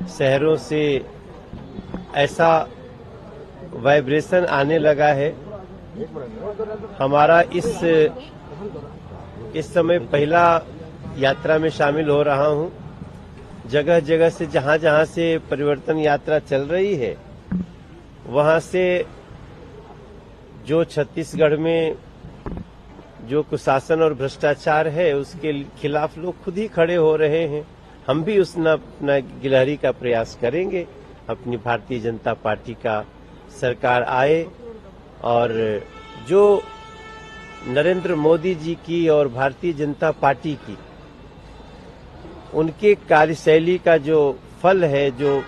शहरों से ऐसा वाइब्रेशन आने लगा है। हमारा इस समय पहला यात्रा में शामिल हो रहा हूं। जगह जगह से जहां से परिवर्तन यात्रा चल रही है, वहां से जो छत्तीसगढ़ में जो कुशासन और भ्रष्टाचार है उसके खिलाफ लोग खुद ही खड़े हो रहे हैं। हम भी अपना गिलहरी का प्रयास करेंगे। अपनी भारतीय जनता पार्टी का सरकार आए और जो नरेंद्र मोदी जी की और भारतीय जनता पार्टी की उनके कार्यशैली का जो फल है, जो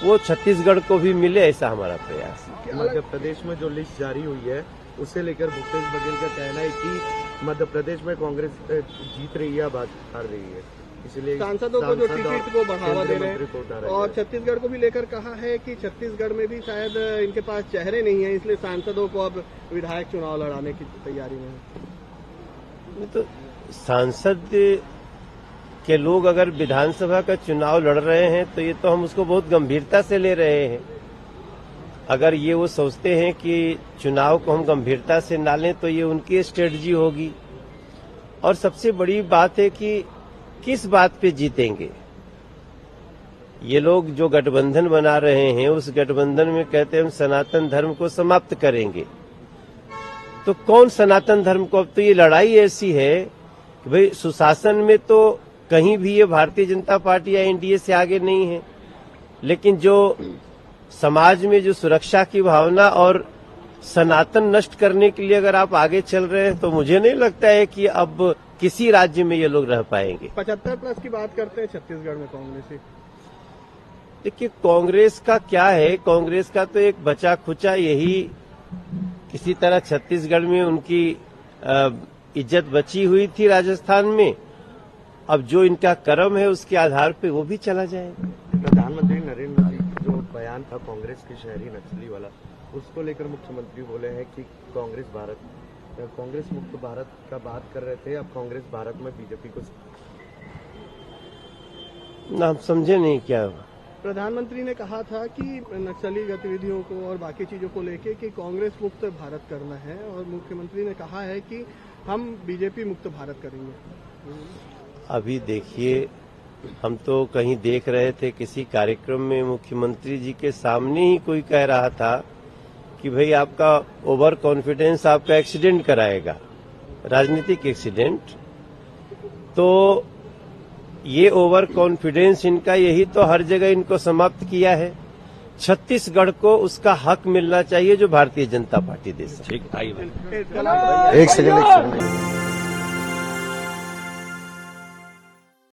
वो छत्तीसगढ़ को भी मिले, ऐसा हमारा प्रयास है। मध्य प्रदेश में जो लिस्ट जारी हुई है उसे लेकर भूपेश बघेल का कहना है कि मध्य प्रदेश में कांग्रेस जीत रही है, बात हार रही है, इसलिए सांसदों को जो टिकट को बढ़ावा दे रहे हैं और छत्तीसगढ़ को भी लेकर कहा है कि छत्तीसगढ़ में भी शायद इनके पास चेहरे नहीं है, इसलिए सांसदों को अब विधायक चुनाव लड़ाने की तैयारी में है। तो सांसद के लोग अगर विधानसभा का चुनाव लड़ रहे हैं तो ये तो हम उसको बहुत गंभीरता से ले रहे हैं। अगर ये वो सोचते हैं कि चुनाव को हम गंभीरता से ना लें तो ये उनकी स्ट्रेटजी होगी। और सबसे बड़ी बात है कि किस बात पे जीतेंगे। ये लोग जो गठबंधन बना रहे हैं उस गठबंधन में कहते हैं हम सनातन धर्म को समाप्त करेंगे। तो कौन सनातन धर्म को, अब तो ये लड़ाई ऐसी है कि भाई सुशासन में तो कहीं भी ये भारतीय जनता पार्टी या एनडीए से आगे नहीं है, लेकिन जो समाज में जो सुरक्षा की भावना और सनातन नष्ट करने के लिए अगर आप आगे चल रहे हैं तो मुझे नहीं लगता है कि अब किसी राज्य में ये लोग रह पाएंगे। 75+ की बात करते हैं छत्तीसगढ़ में कांग्रेस। देखिए कांग्रेस का क्या है, कांग्रेस का तो एक बचा खुचा यही किसी तरह छत्तीसगढ़ में उनकी इज्जत बची हुई थी राजस्थान में। अब जो इनका कर्म है उसके आधार पे वो भी चला जाएगा। प्रधानमंत्री नरेंद्र मोदी जो बयान था कांग्रेस के शहरी नक्सली वाला, उसको लेकर मुख्यमंत्री बोले हैं कि कांग्रेस मुक्त भारत का बात कर रहे थे, अब कांग्रेस भारत में बीजेपी को ना, हम समझे नहीं क्या। प्रधानमंत्री ने कहा था कि नक्सली गतिविधियों को और बाकी चीजों को लेके कि कांग्रेस मुक्त भारत करना है, और मुख्यमंत्री ने कहा है कि हम बीजेपी मुक्त भारत करेंगे। अभी देखिए, हम तो कहीं देख रहे थे किसी कार्यक्रम में मुख्यमंत्री जी के सामने ही कोई कह रहा था कि भाई आपका ओवर कॉन्फिडेंस आपका एक्सीडेंट कराएगा, राजनीतिक एक्सीडेंट। तो ये ओवर कॉन्फिडेंस इनका यही तो हर जगह इनको समाप्त किया है। छत्तीसगढ़ को उसका हक मिलना चाहिए जो भारतीय जनता पार्टी दे सकती है। एक सेकंड